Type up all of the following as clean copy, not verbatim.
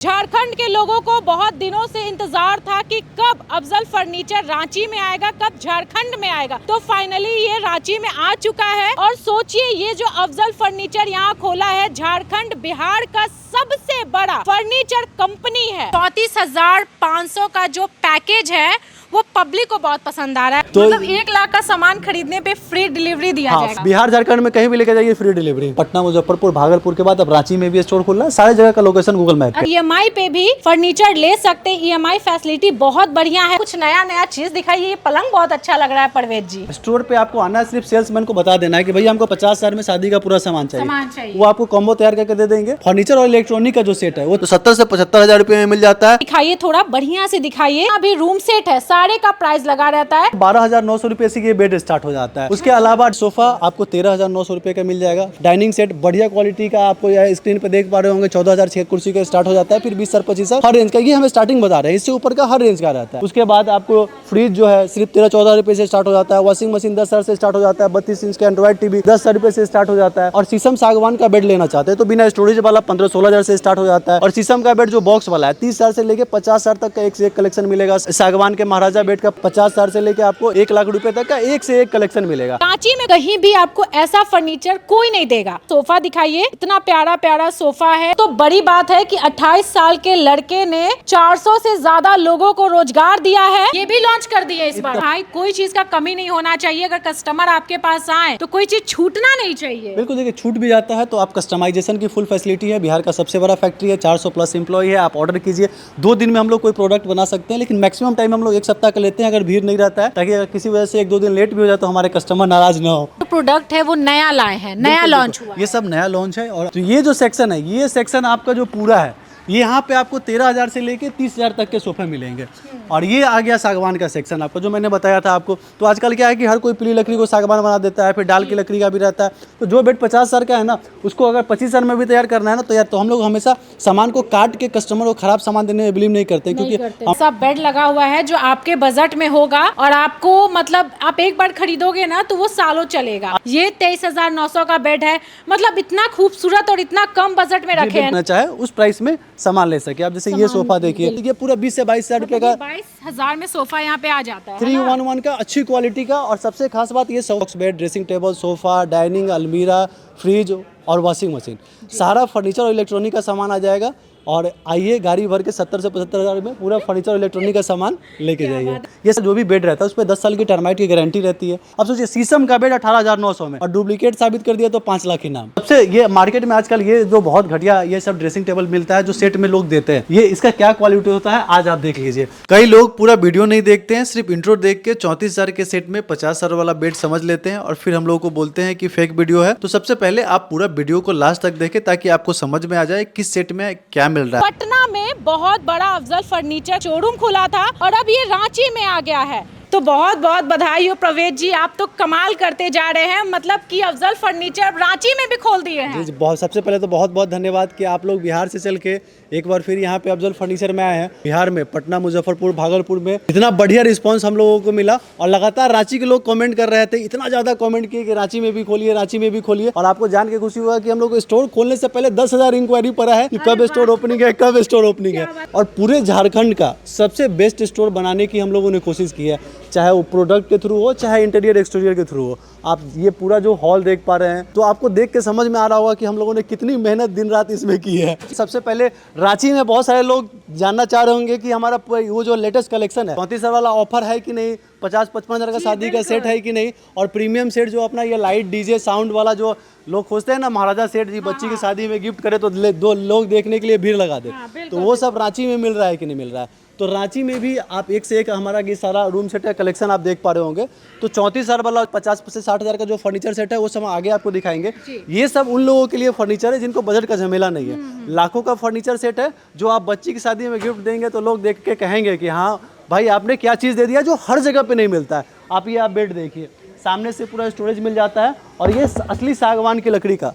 झारखंड के लोगों को बहुत दिनों से इंतजार था कि कब अफजल फर्नीचर रांची में आएगा, कब झारखंड में आएगा। तो फाइनली ये रांची में आ चुका है। और सोचिए, ये जो अफजल फर्नीचर यहाँ खोला है, झारखंड बिहार का सबसे बड़ा फर्नीचर कंपनी है। 34,500 का जो पैकेज है वो पब्लिक को बहुत पसंद आ रहा है। तो मतलब 1 लाख का सामान खरीदने पे फ्री डिलीवरी दिया जाएगा। बिहार झारखंड में कहीं भी लेके जाइए फ्री डिलीवरी। पटना, मुजफ्फरपुर, भागलपुर के बाद अब रांची में भी स्टोर खुल रहा है। सारे जगह का लोकेशन गूगल मैप पे। EMI पे भी फर्नीचर ले सकते हैं। EMI फैसिलिटी बहुत बढ़िया है। कुछ नया चीज दिखाइए। ये पलंग बहुत अच्छा लग रहा है परवेज जी। स्टोर पे आपको आना है, सिर्फ सेल्समैन को बता देना है कि भैया हमको 50,000 में शादी का पूरा सामान चाहिए। वो आपको कॉम्बो तैयार करके दे देंगे। फर्नीचर और इलेक्ट्रॉनिक का जो सेट है वो तो 70 से 75,000 रुपए में मिल जाता है। दिखाइए, थोड़ा बढ़िया से दिखाइए। अभी रूम सेट है, सारे का प्राइस लगा रहता है। 12,900 रुपए से ये बेड स्टार्ट हो जाता है। उसके अलावा सोफा आपको 13,900 रुपए का मिल जाएगा। डाइनिंग सेट बढ़िया क्वालिटी का आपको यह स्क्रीन पे देख पा रहे होंगे 14,006 कुर्सी का स्टार्ट हो जाता है। फिर 20,000 25,000 हर रेंज का, ये हमें स्टार्टिंग बता रहे हैं। इससे ऊपर का हर रेंज का रहता है। उसके बाद आपको फ्रिज जो है सिर्फ 13-14 रुपए से स्टार्ट हो जाता है। वॉशिंग मशीन 10,000 से स्टार्ट हो जाता है। 32 इंच का एंड्रॉइड टीवी 10,000 रुपए से स्टार्ट हो जाता है। और शीशम सागवान का बेड लेना चाहते हैं तो बिना स्टोरेज वाला 15-16,000 से स्टार्ट हो जाता है। और शीशम का बेड जो बॉक्स वाला है 30,000 से लेके 50,000 तक का एक से एक कलेक्शन मिलेगा। सागवान के महाराजा बेड का 50,000 से लेके आपको 1 लाख रुपए तक का एक से एक कलेक्शन मिलेगा। रांची में कहीं भी आपको ऐसा फर्नीचर कोई नहीं देगा। सोफा दिखाइए, इतना प्यारा प्यारा सोफा है। तो बड़ी बात है कि 28 साल के लड़के ने 400 से ज्यादा लोगों को रोजगार दिया है। ये भी लॉन्च कर दिया इस बार। भाई, कोई चीज का कमी नहीं होना चाहिए। अगर कस्टमर आपके पास आए तो कोई चीज छूटना नहीं चाहिए। बिल्कुल, देखिए छूट भी जाता है तो आप कस्टमाइजेशन की फुल फैसिलिटी है। बिहार का सबसे बड़ा फैक्ट्री है, 400 प्लस एम्प्लॉय है। आप ऑर्डर कीजिए, 2 दिन में हम लोग कोई प्रोडक्ट बना सकते हैं। लेकिन मैक्सिमम टाइम हम लोग 1 सप्ताह का लेते हैं अगर भीड़ नहीं रहता है, ताकि अगर किसी वजह से 1-2 दिन लेट भी हो जाए तो हमारे कस्टमर नाराज ना हो। जो प्रोडक्ट है वो नया लाए हैं, नया लॉन्च हुआ। ये सब नया लॉन्च है। और तो ये जो सेक्शन है, ये सेक्शन आपका जो पूरा है, ये यहाँ पे आपको 13,000 से लेके 30,000 तक के सोफे मिलेंगे। और ये आ गया सागवान का सेक्शन आपको, जो मैंने बताया था आपको। तो आजकल क्या है कि हर कोई पीली लकड़ी को सागवान बना देता है, फिर डाल की लकड़ी का भी रहता है। तो जो बेड 50,000 का है ना, उसको अगर 25,000 में भी तैयार करना है ना तो हम लोग हमेशा सामान को काट के कस्टमर को खराब सामान देने में बिलीव नहीं करते, क्योंकि सब बेड लगा हुआ है जो आपके बजट में होगा। और आपको मतलब आप एक बार खरीदोगे ना तो वो सालों चलेगा। ये 23,900 का बेड है। मतलब इतना खूबसूरत और इतना कम बजट में रखे हैं, चाहे उस प्राइस में सामान ले सके आप। जैसे ये सोफा देखिए, ये पूरा 20 से 22,000 रुपए का 22,000 में सोफा यहाँ पे आ जाता है। 3-in-1 का अच्छी क्वालिटी का। और सबसे खास बात ये socks bed, dressing table, sofa, dining, अलमीरा, फ्रिज और वॉशिंग मशीन, सारा फर्नीचर और इलेक्ट्रॉनिक का सामान आ जाएगा। और आइए, गाड़ी भर के 70 से 75,000 में पूरा फर्नीचर और इलेक्ट्रॉनिक का सामान लेके जाइए। ये सब जो भी बेड रहता है उस पर 10 साल की टर्माइट की गारंटी रहती है। अब सोचिए, शीशम का बेड 18,900 में, और डुप्लीकेट साबित कर दिया तो 5 लाख इनाम। सबसे ये मार्केट में आजकल ये जो बहुत घटिया ये सब ड्रेसिंग टेबल मिलता है जो सेट में लोग देते हैं, ये इसका क्या क्वालिटी होता है आज आप देख लीजिए। कई लोग पूरा वीडियो नहीं देखते हैं, सिर्फ इंट्रो देख के 34,000 के सेट में 50,000 वाला बेड समझ लेते हैं और फिर हम लोगों को बोलते हैं कि फेक वीडियो है। तो सबसे पहले आप पूरा वीडियो को लास्ट तक देखें ताकि आपको समझ में आ जाए किस सेट में क्या मिल रहा है। पटना में बहुत बड़ा अफजल फर्नीचर शोरूम खुला था और अब ये रांची में आ गया है। तो बहुत बहुत बधाई हो प्रवेश जी, आप तो कमाल करते जा रहे हैं। मतलब कि अफजल फर्नीचर रांची में भी खोल दिए हैं। जी, बहुत सबसे पहले तो बहुत बहुत धन्यवाद कि आप लोग बिहार से चल के एक बार फिर यहाँ पे अफजल फर्नीचर में आए हैं। बिहार में पटना, मुजफ्फरपुर, भागलपुर में इतना बढ़िया रिस्पांस हम लोगों को मिला। और लगातार रांची के लोग कमेंट कर रहे थे, इतना ज़्यादा कमेंट किए कि रांची में भी खोलिए, रांची में भी खोलिए। और आपको जान के खुशी हुआ कि हम लोग स्टोर खोलने से पहले 10,000 इंक्वायरी पड़ा है कि कब स्टोर ओपनिंग है, कब स्टोर ओपनिंग है। और पूरे झारखंड का सबसे बेस्ट स्टोर बनाने की हम लोगों ने कोशिश की है, चाहे वो प्रोडक्ट के थ्रू हो, चाहे इंटीरियर एक्सटीरियर के थ्रू हो। आप ये पूरा जो हॉल देख पा रहे हैं तो आपको देख के समझ में आ रहा होगा कि हम लोगों ने कितनी मेहनत दिन रात इसमें की है। सबसे पहले रांची में बहुत सारे लोग जानना चाह रहे होंगे कि हमारा वो जो लेटेस्ट कलेक्शन है 34,000 वाला ऑफर है कि नहीं, 50-55,000 का शादी का सेट है कि नहीं, और प्रीमियम सेट जो अपना ये लाइट डीजे साउंड वाला जो लोग खोजते हैं ना, महाराजा सेट जी बच्ची की शादी में गिफ्ट करे तो 2 लोग देखने के लिए भीड़ लगा दे, तो वो सब रांची में मिल रहा है कि नहीं मिल रहा है। तो रांची में भी आप एक से एक हमारा ये सारा रूम सेट का कलेक्शन आप देख पा रहे होंगे। तो 34,000 वाला 50 से 60,000 का जो फर्नीचर सेट है वो सब आगे आपको दिखाएंगे। ये सब उन लोगों के लिए फर्नीचर है जिनको बजट का झमेला नहीं है। लाखों का फर्नीचर सेट है जो आप बच्ची की शादी में गिफ्ट देंगे तो लोग देख के कहेंगे कि हाँ भाई आपने क्या चीज़ दे दिया, जो हर जगह पे नहीं मिलता है। आप बेड देखिए, सामने से पूरा स्टोरेज मिल जाता है। और ये असली सागवान की लकड़ी का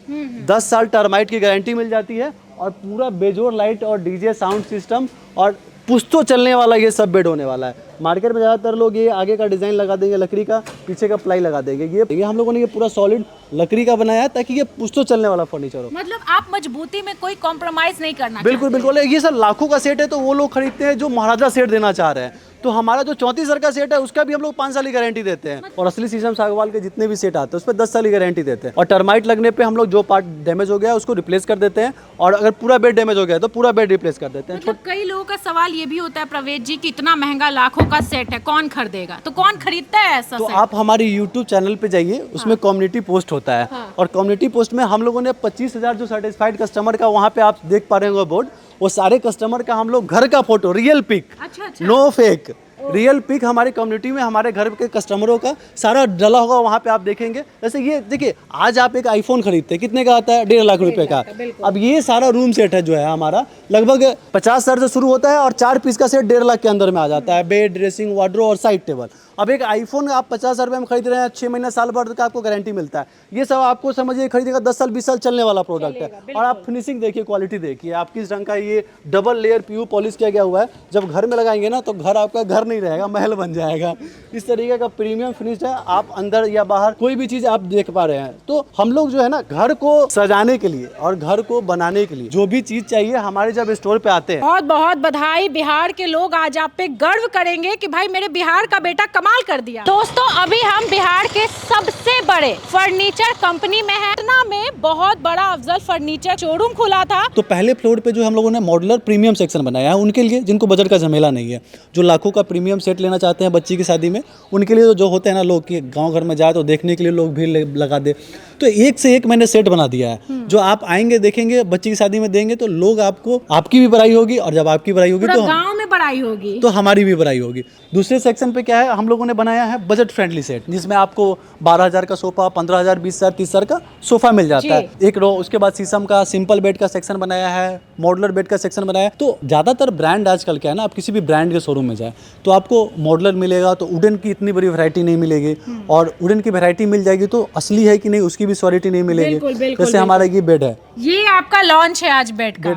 10 साल टर्माइट की गारंटी मिल जाती है। और पूरा बेजोर लाइट और डीजे साउंड सिस्टम और पुश्तों चलने वाला ये सब बेड होने वाला है। मार्केट में ज़्यादातर लोग ये आगे का डिज़ाइन लगा देंगे लकड़ी का, पीछे का प्लाई लगा देंगे। ये हम लोगों ने ये पूरा सॉलिड लकड़ी का बनाया है ताकि ये पुश्तों चलने वाला फर्नीचर हो। मतलब आप मजबूती में कोई कॉम्प्रोमाइज नहीं करना बिल्कुल बिल्कुल। ये सब लाखों का सेट है तो वो लोग खरीदते हैं जो महाराजा सेट देना चाह रहे हैं। तो हमारा जो 34,000 का सेट है उसका भी हम लोग 5 साल की गारंटी देते हैं। और असली शीशम सागवान के जितने भी सेट आते हैं उस पर 10 साल की गारंटी देते हैं। और टर्माइट लगने पे हम लोग जो पार्ट डैमेज हो गया है उसको रिप्लेस कर देते हैं, और अगर पूरा बेड डैमेज हो गया है तो पूरा बेड रिप्लेस कर देते हैं। मतलब कई लोगों का सवाल ये भी होता है प्रवेश जी कि इतना महंगा लाखों का सेट है, कौन खरीदेगा? तो कौन खरीदता है ऐसा तो सेट? आप हमारे YouTube चैनल पे जाइए, उसमें कम्युनिटी पोस्ट होता है। और कम्युनिटी पोस्ट में हम लोगों ने 25,000 जो सर्टिफाइड कस्टमर का वहाँ पे आप देख पा रहे होंगे बोर्ड, वो सारे कस्टमर का हम लोग घर का फोटो, रियल पिक, अच्छा। नो फेक, रियल पिक हमारी कम्युनिटी में हमारे घर के कस्टमरों का सारा डला होगा, वहाँ पे आप देखेंगे। जैसे ये देखिए, आज आप एक आईफोन खरीदते हैं, कितने का आता है? 1.5 लाख रुपए का। अब ये सारा रूम सेट है जो है हमारा, लगभग 50,000 से शुरू होता है और 4 पीस का सेट 1.5 लाख के अंदर में आ जाता है। बेड, ड्रेसिंग, वार्डरोब और साइड टेबल। अब एक आईफोन आप 50,000 रुपये में खरीद रहे हैं, 6 महीने साल भर का आपको गारंटी मिलता है। ये सब आपको समझिए खरीदेगा 10 साल 20 साल चलने वाला प्रोडक्ट है। और आप फिनिशिंग देखिए, क्वालिटी देखिए, आप किस रंग का ये डबल लेयर PU पॉलिश किया गया हुआ है। जब घर में लगाएंगे ना तो घर आपका घर नहीं रहेगा, महल बन जाएगा। इस तरीके का प्रीमियम फिनिश है। आप अंदर या बाहर कोई भी चीज़ आप देख पा रहे हैं। तो हम लोग जो है ना, घर को सजाने के लिए और घर को बनाने के लिए जो भी चीज़ चाहिए हमारे जब स्टोर पे आते हैं, बहुत बहुत बधाई। बिहार के लोग आज आप पे गर्व करेंगे कि भाई मेरे बिहार का बेटा कमाल कर दिया। दोस्तों, अभी हम बिहार के सबसे बड़े फर्नीचर कंपनी में हैं। पटना में बहुत बड़ा अफजल फर्नीचर शोरूम खुला था। तो पहले फ्लोर पे जो हम लोगों ने मॉड्यूलर प्रीमियम सेक्शन बनाया है उनके लिए, जिनको बजट का झमेला नहीं है, जो लाखों का प्रीमियम सेट लेना चाहते हैं बच्ची की शादी में, उनके लिए जो होते हैं ना लोग कि गांव घर में जाए तो देखने के लिए लोग भीड़ लगा दे, तो एक से एक मैंने सेट बना दिया है। जो आप आएंगे देखेंगे, बच्ची की शादी में देंगे तो लोग आपको, आपकी भी बड़ाई होगी, और जब आपकी बड़ाई होगी तो गांव में बड़ाई होगी तो हमारी भी बड़ाई होगी। दूसरे सेक्शन पे क्या है, हम लोगों ने बनाया है बजट फ्रेंडली सेट, जिसमें आपको 12,000 का सोफा, 15,000, 20,000, 30,000 का सोफा मिल जाता है, एक रो। उसके बाद शीशम का सिंपल बेड का सेक्शन बनाया है, मॉडुलर बेड का सेक्शन बनाया है। तो ज़्यादातर ब्रांड आजकल क्या है ना, आप किसी भी ब्रांड के शोरूम में जाए तो आपको मॉडुलर मिलेगा, तो वुडन की इतनी बड़ी वैरायटी नहीं मिलेगी, और वुडन की वैरायटी मिल जाएगी तो असली है कि नहीं उसकी भी श्योरिटी नहीं मिलेगी। जैसे हमारा ये बेड है, ये आपका लॉन्च है आज बेड का।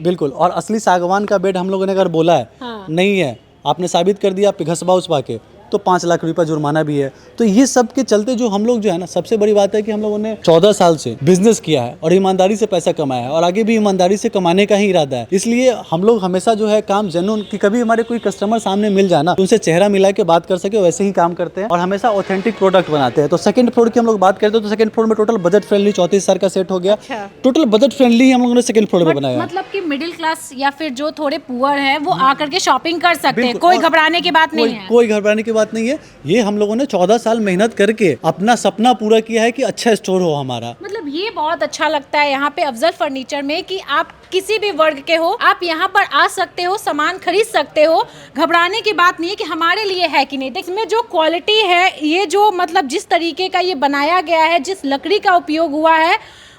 बिल्कुल। और असली सागवान का बेड हम लोगों ने अगर बोला है नहीं है, आपने साबित कर दिया घसबा उछबा के, तो 5 लाख रुपया जुर्माना भी है। तो ये सब के चलते जो हम लोग जो है ना, सबसे बड़ी बात है कि हम लोगों ने 14 साल से बिजनेस किया है और ईमानदारी से पैसा कमाया है, और आगे भी ईमानदारी से कमाने का ही इरादा है। इसलिए हम लोग हमेशा जो है काम जेन्युइन, कि कभी हमारे कोई कस्टमर सामने मिल जाए ना तो उनसे चेहरा मिला के बात कर सके, वैसे ही काम करते हैं और हमेशा ऑथेंटिक प्रोडक्ट बनाते हैं। तो सेकंड फ्लोर की हम लोग बात करते हैं तो सेकंड फ्लोर में टोटल बजट फ्रेंडली 34,000 का सेट हो गया। टोटल बजट फ्रेंडली हम लोगों ने सेकंड फ्लोर में बनाया। मतलब कि मिडिल क्लास या फिर जो थोड़े पुअर है वो आकर के शॉपिंग कर सकते हैं, कोई घबराने की बात नहीं है। कोई घबराने की बात नहीं है। ये हम लोगों ने 14 साल मेहनत करके अपना सपना पूरा किया है कि अच्छा स्टोर हो हमारा। मतलब ये बहुत अच्छा लगता है यहाँ पे अफजल फर्नीचर में कि आप किसी भी वर्ग के हो, आप यहाँ पर आ सकते हो, सामान खरीद सकते हो। घबराने की बात नहीं है कि हमारे लिए है कि नहीं। इसमें जो क्वालिटी है, ये जो मतलब जिस तरीके का ये बनाया गया है, जिस लकड़ी का उपयोग हुआ है,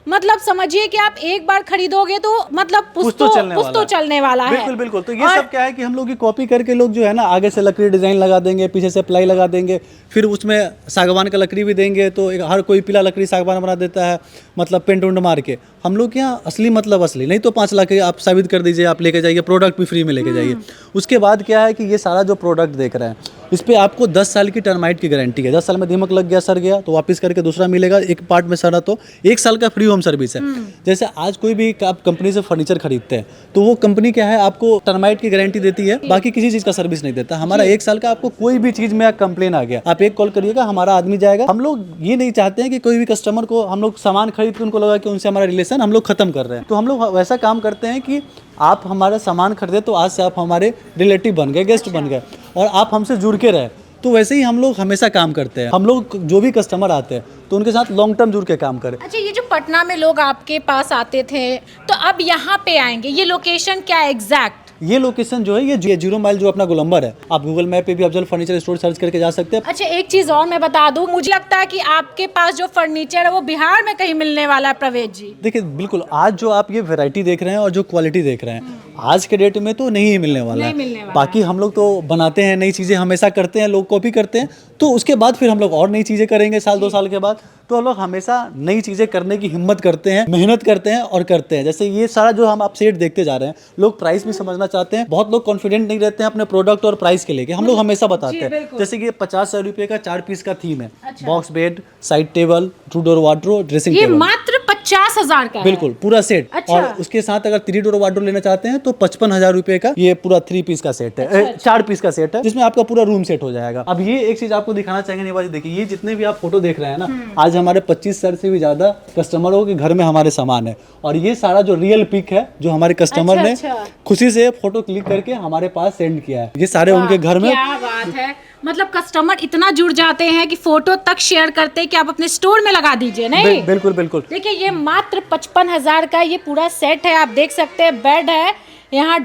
मतलब समझिए कि आप एक बार खरीदोगे तो मतलब पुश्तों चलने वाला है। बिल्कुल बिल्कुल। तो ये सब क्या है कि हम लोग की कॉपी करके लोग जो है ना, आगे से लकड़ी डिजाइन लगा देंगे, पीछे से प्लाई लगा देंगे, फिर उसमें सागवान का लकड़ी भी देंगे, तो हर कोई पीला लकड़ी सागवान बना देता है, मतलब पेंट उंट मार के। हम लोग के यहाँ असली मतलब असली, नहीं तो 5 लाख आप साबित कर दीजिए, आप लेके जाइए, प्रोडक्ट भी फ्री में लेके जाइए। उसके बाद क्या है कि ये सारा जो प्रोडक्ट देख रहे हैं, इस पे आपको 10 साल की टर्माइट की गारंटी है। 10 साल में दीमक लग गया, सड़ गया तो वापस करके दूसरा मिलेगा। एक पार्ट में सड़ा तो 1 साल का फ्री होम सर्विस है। जैसे आज कोई भी आप कंपनी से फर्नीचर खरीदते हैं तो वो कंपनी क्या है, आपको टर्माइट की गारंटी देती है, बाकी किसी चीज का सर्विस नहीं देता। हमारा 1 साल का, आपको कोई भी चीज में कंप्लेन आ गया, आप एक कॉल करिएगा, हमारा आदमी जाएगा। हम लोग ये नहीं चाहते हैं कि कोई भी कस्टमर को हम लोग सामान खरीद के उनको लगा कि उनसे हमारा रिलेशन हम लोग खत्म कर रहे हैं। तो हम लोग वैसा काम करते हैं कि आप हमारा सामान खरीदे तो आज से आप हमारे रिलेटिव बन गए, गेस्ट बन गए, और आप हमसे जुड़ के रहे। तो वैसे ही हम लोग हमेशा काम करते हैं। हम लोग जो भी कस्टमर आते हैं तो उनके साथ लॉन्ग टर्म जुड़ के काम करें। अच्छा, ये जो पटना में लोग आपके पास आते थे तो अब यहाँ पे आएंगे, ये लोकेशन क्या है एग्जैक्ट? ये लोकेशन जो है ये 0 माइल जो अपना गोलंबर है, आप गूगल मैप पे भी अफजल फर्नीचर स्टोर सर्च करके जा सकते हैं। अच्छा, एक चीज और मैं बता दूं, मुझे लगता है कि आपके पास जो फर्नीचर है वो बिहार में कहीं मिलने वाला है प्रवेश जी। देखिए बिल्कुल, आज जो आप ये वैरायटी देख रहे हैं और जो क्वालिटी देख रहे हैं, आज के डेट में तो नहीं मिलने वाला है। बाकी हम लोग तो बनाते हैं, नई चीज़ें हमेशा करते हैं, लोग कॉपी करते हैं, तो उसके बाद फिर हम लोग और नई चीज़ें करेंगे साल 2 साल के बाद। तो हम लोग हमेशा नई चीज़ें करने की हिम्मत करते हैं, मेहनत करते हैं और करते हैं। जैसे ये सारा जो हम आप सेट देखते जा रहे हैं, लोग प्राइस भी समझना चाहते हैं, बहुत लोग कॉन्फिडेंट नहीं रहते हैं अपने प्रोडक्ट और प्राइस के लेके, हम लोग हमेशा बताते हैं। जैसे कि ये 50,000 रुपये का 4 पीस का थीम है, box bed, side table, 2 door wardrobe, dressing ये टेबल, मात्र 50,000 का है। बिल्कुल पूरा सेट। अच्छा। और उसके साथ अगर 3 डोर वार्डरोब लेना चाहते हैं तो 55,000 रुपये का ये पूरा 3 पीस का सेट है, 4 पीस का सेट है, जिसमें आपका पूरा रूम सेट हो जाएगा। अब ये एक चीज आपको दिखाना चाहेंगे निवाजी, देखिए ये जितने भी आप फोटो देख रहे हैं ना, आज हमारे 25,000 से भी ज्यादा कस्टमरों के घर में हमारे सामान है, और ये सारा जो रियल पिक है जो हमारे कस्टमर ने खुशी से फोटो क्लिक करके हमारे पास सेंड किया है, ये सारे उनके घर में। क्या बात है, मतलब कस्टमर इतना जुड़ जाते हैं कि फोटो तक शेयर करते हैं कि आप अपने स्टोर में लगा दीजिए। नहीं, बिल्कुल बिल्कुल। देखिए ये मात्र 55,000 का ये पूरा सेट है, आप देख सकते हैं। बेड है, यहाँ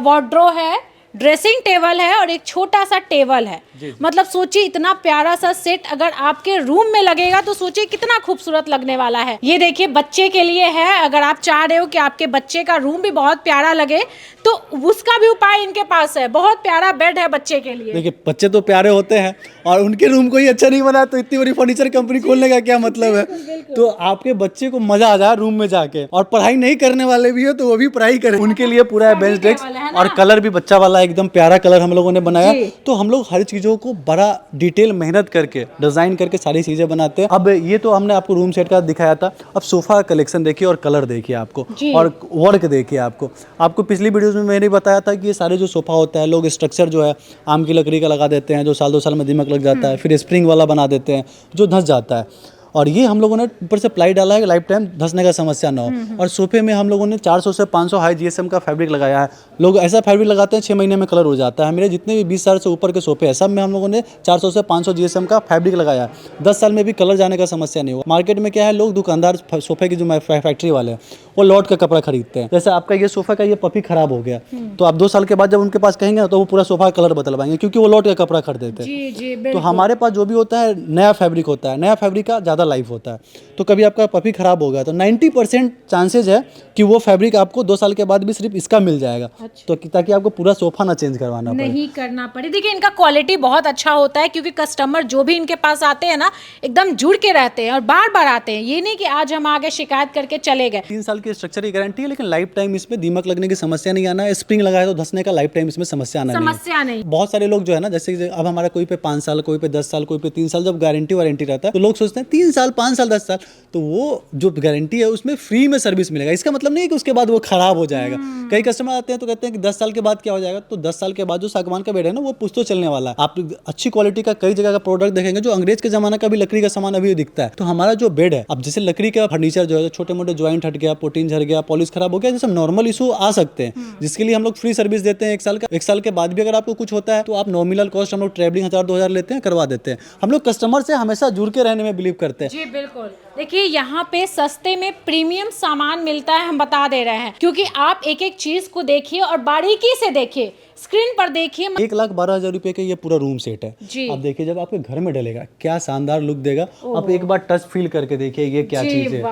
वार्डरो है, ड्रेसिंग टेबल है और एक छोटा सा टेबल है। मतलब सोचिए इतना प्यारा सा सेट अगर आपके रूम में लगेगा तो सोचिए कितना खूबसूरत लगने वाला है। ये देखिए बच्चे के लिए है, अगर आप चाह रहे हो कि आपके बच्चे का रूम भी बहुत प्यारा लगे तो उसका भी उपाय इनके पास है। बहुत प्यारा बेड है बच्चे के लिए। देखिए बच्चे तो प्यारे होते हैं और उनके रूम को ही अच्छा नहीं बना तो इतनी बड़ी फर्नीचर कंपनी खोलने का क्या मतलब है। तो आपके बच्चे को मजा आ जाए रूम में जाके, और पढ़ाई नहीं करने वाले भी हो तो वो भी पढ़ाई करें, उनके लिए पूरा है बेंच डेस्क, और कलर भी बच्चा वाला एकदम प्यारा कलर हम लोगों ने बनाया। तो हम लोग हर चीजों को बड़ा डिटेल मेहनत करके डिजाइन करके सारी चीजें बनाते हैं। अब ये तो हमने आपको रूम सेट का दिखाया था, अब सोफा कलेक्शन देखिए और कलर देखिए आपको, और वर्क देखिए आपको पिछली वीडियोस में मैंने बताया था कि ये सारे जो सोफा होता है लोग स्ट्रक्चर जो है आम की लकड़ी का लगा देते हैं, जो साल 2 साल में दीमक लग जाता है, फिर स्प्रिंग वाला बना देते हैं जो धंस जाता है, और ये हम लोगों ने ऊपर से प्लाई डाला है लाइफ टाइम धंसने का समस्या ना हो। और सोफे में हम लोगों ने 400 से 500 हाई जीएसएम का फैब्रिक लगाया है। लोग ऐसा फैब्रिक लगाते हैं 6 महीने में कलर हो जाता है। मेरे जितने भी 20 साल से ऊपर के सोफे हैं सब में हम लोगों ने 400 से 500 जीएसएम का फैब्रिक लगाया है। 10 साल में भी कलर जाने का समस्या नहीं हुआ। मार्केट में क्या है, लोग दुकानदार सोफे की जो फैक्ट्री वाले हैं वो लौट का कपड़ा खरीदते हैं। जैसे आपका ये सोफा का ये पपी खराब हो गया तो आप 2 साल के बाद जब उनके पास कहेंगे तो वो पूरा सोफा का कलर बदलवाएंगे, क्योंकि वो लौट का कपड़ा खरीदते हैं। तो हमारे पास जो भी होता है नया फैब्रिक होता है, नया फैब्रिक का ज़्यादा लाइफ होता है। तो कभी आपका पपी खराब हो गया तो 90% चांसेज है कि वो फैब्रिक आपको 2 साल के बाद भी सिर्फ इसका मिल जाएगा। तो ताकि आपको पूरा सोफा ना चेंज करवाना पड़े, नहीं करना पड़े। देखिए इनका क्वालिटी बहुत अच्छा होता है, क्योंकि कस्टमर जो भी इनके पास आते हैं ना एकदम जुड़ के रहते हैं और बार बार आते हैं। ये नहीं कि आज हम आगे शिकायत करके चले गए। 3 साल की स्ट्रक्चर की गारंटी है, लेकिन लाइफ टाइम इसमें दीमक लगने की समस्या नहीं आना है। स्प्रिंग लगाया तो धंसने का लाइफ टाइम इसमें समस्या आना नहीं। बहुत सारे लोग जो है ना, जैसे अब हमारा कोई पे 5 साल, कोई पे 10 साल, कोई पे 3 साल जब गारंटी वारंटी रहता है तो लोग सोचते हैं 3 साल 5 साल 10 साल तो वो जो गारंटी है उसमें फ्री में सर्विस मिलेगा। इसका मतलब नहीं है कि उसके बाद वो खराब हो जाएगा। कई कस्टमर आते हैं तो कहते हैं कि 10 साल के बाद क्या हो जाएगा, तो 10 साल के बाद जो सागवान का बेड है ना वो पुश्तों चलने वाला है। आप अच्छी क्वालिटी का कई जगह का प्रोडक्ट देखेंगे जो अंग्रेज के जमाना का भी लकड़ी का सामान अभी दिखता है। तो हमारा जो बेड है, अब जैसे लकड़ी का फर्नीचर जो है, छोटे मोटे ज्वाइंट हट गया, पोटीन झड़ गया, पॉलिश खराब हो गया, जैसे नॉर्मल इशू आ सकते हैं, जिसके लिए हम लोग फ्री सर्विस देते हैं 1 साल का। 1 साल के बाद भी अगर आपको कुछ होता है तो आप नॉमिनल कॉस्ट हम लोग ट्रैवलिंग 1000-2000 लेते हैं, करवा देते हैं। हम लोग कस्टमर से हमेशा जुड़ के रहने में बिलीव करते हैं। जी बिल्कुल। देखिए यहाँ पे सस्ते में प्रीमियम सामान मिलता है, हम बता दे रहे हैं, क्योंकि आप एक एक चीज को देखिए और बारीकी से देखिए, स्क्रीन पर देखिए। 1,12,000 रुपए का ये पूरा रूम सेट है। आप देखिए जब आपके घर में डलेगा क्या शानदार लुक देगा। आप एक बार टच फील करके देखिए ये क्या चीज है।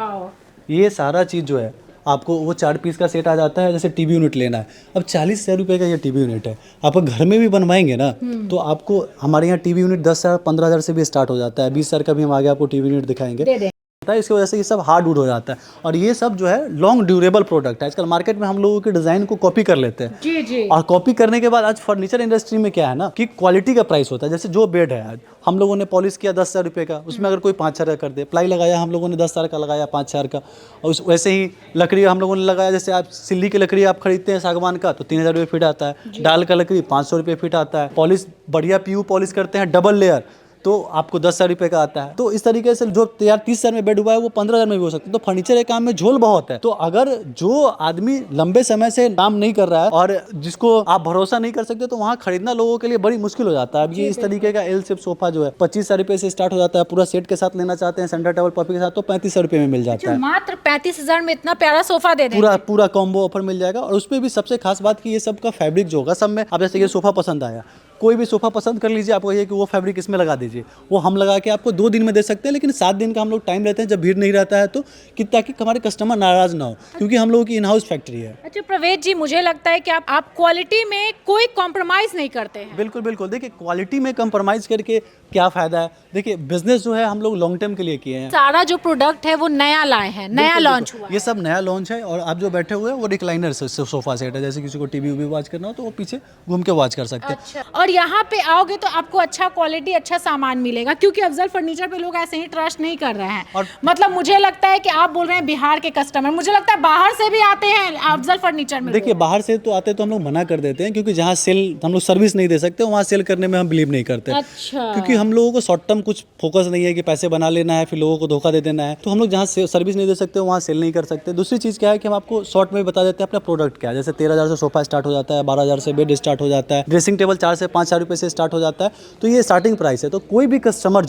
ये सारा चीज जो है आपको वो 4 पीस का सेट आ जाता है। जैसे टीवी यूनिट लेना है, अब 40,000 रुपये का ये टीवी यूनिट है, आप घर में भी बनवाएंगे ना तो आपको हमारे यहाँ टीवी यूनिट 10,000-15,000 से भी स्टार्ट हो जाता है। 20,000 का भी हम आगे आपको टीवी यूनिट दिखाएंगे। इसकी वजह से ये सब हार्ड वुड हो जाता है, और ये सब जो है लॉन्ग ड्यूरेबल प्रोडक्ट है। आजकल मार्केट में हम लोगों के डिजाइन को कॉपी कर लेते हैं। जी। और कॉपी करने के बाद आज फर्नीचर इंडस्ट्री में क्या है ना कि क्वालिटी का प्राइस होता है। जैसे जो बेड है आज हम लोगों ने पॉलिश किया 10,000 रुपये का, उसमें अगर कोई 5,000 का कर दे, प्लाई लगाया हम लोगों ने 10,000 का लगाया, 5,000 का, और वैसे ही लकड़ी हम लोगों ने लगाया। जैसे आप सिल्ली की लकड़ी आप खरीदते हैं सागवान का तो 3,000 रुपये फीट आता है, डाल का लकड़ी 500 रुपये फीट आता है, पॉलिश बढ़िया पीयू पॉलिश करते हैं डबल लेयर तो आपको 10,000 रुपये का आता है। तो इस तरीके से जो तैयार 30,000 में बेड हुआ है वो 15,000 में भी हो सकता है। तो फर्नीचर के काम में झोल बहुत है। तो अगर जो आदमी लंबे समय से काम नहीं कर रहा है और जिसको आप भरोसा नहीं कर सकते तो वहाँ खरीदना लोगों के लिए बड़ी मुश्किल हो जाता है। अब ये इस तरीके का एल शेप सोफा जो है 25,000 रुपये से स्टार्ट हो जाता है। पूरा सेट के साथ लेना चाहते हैं सेंटर टेबल पपी के साथ तो 35,000 रुपये में मिल जाता है। मात्र 35,000 में इतना प्यारा सोफा दे देंगे। पूरा कॉम्बो ऑफर मिल जाएगा। और उसमें भी सबसे खास बात की ये सब का फैब्रिक जो होगा सब में, अब जैसे ये सोफा पसंद आया, कोई भी सोफा पसंद कर लीजिए, आपको ये कि वो फैब्रिक इसमें लगा दीजिए, वो हम लगा के आपको 2 दिन में दे सकते हैं। लेकिन 7 दिन का हम लोग टाइम लेते हैं जब भीड़ नहीं रहता है तो, कि ताकि हमारे कस्टमर नाराज ना हो, क्योंकि हम लोगों की इन हाउस फैक्ट्री है। अच्छा प्रवेश जी, मुझे लगता है कि आप क्वालिटी में कोई कॉम्प्रोमाइज नहीं करते हैं। बिल्कुल बिल्कुल। देखिए क्वालिटी में कॉम्प्रोमाइज करके क्या फ़ायदा है। देखिए बिजनेस जो है हम लोग लॉन्ग टर्म के लिए किए हैं। सारा जो प्रोडक्ट है वो नया लाए हैं, नया बिल्कुल, लॉन्च बिल्कुल। हुआ ये सब नया लॉन्च है और आप जो बैठे हुए हैं वो रिक्लाइनर सोफा सेट है। जैसे किसी को टीवी वी वॉच करना हो तो वो पीछे घूम के वॉच कर सकते हैं। अच्छा, और यहाँ पे आओगे तो आपको अच्छा क्वालिटी, अच्छा सामान मिलेगा, क्योंकि अफजल फर्नीचर पे लोग ऐसे ही ट्रस्ट नहीं कर रहे हैं। और मतलब मुझे लगता है कि आप बोल रहे हैं बिहार के कस्टमर, मुझे लगता है बाहर से भी आते हैं अफजल फर्नीचर में। देखिए बाहर से तो आते तो हम लोग मना कर देते हैं, क्योंकि जहाँ सेल हम लोग सर्विस नहीं दे सकते वहाँ सेल करने में हम बिलीव नहीं करते। अच्छा, क्योंकि हम लोगों को शॉर्ट टर्म कुछ फोकस नहीं है कि पैसे बना लेना है फिर लोगों को धोखा दे देना है। तो हम लोग जहाँ सर्विस नहीं दे सकते वहाँ सेल नहीं कर सकते। दूसरी चीज़ क्या है कि हम आपको शॉर्ट में बता देते हैं अपना प्रोडक्ट क्या है। जैसे 13,000 से सोफा स्टार्ट हो जाता है, 12,000 से बेड स्टार्ट हो जाता है, ड्रेसिंग टेबल 4 से 5,000 रुपये से स्टार्ट हो जाता है। तो ये स्टार्टिंग प्राइस है। तो कोई भी कस्टमर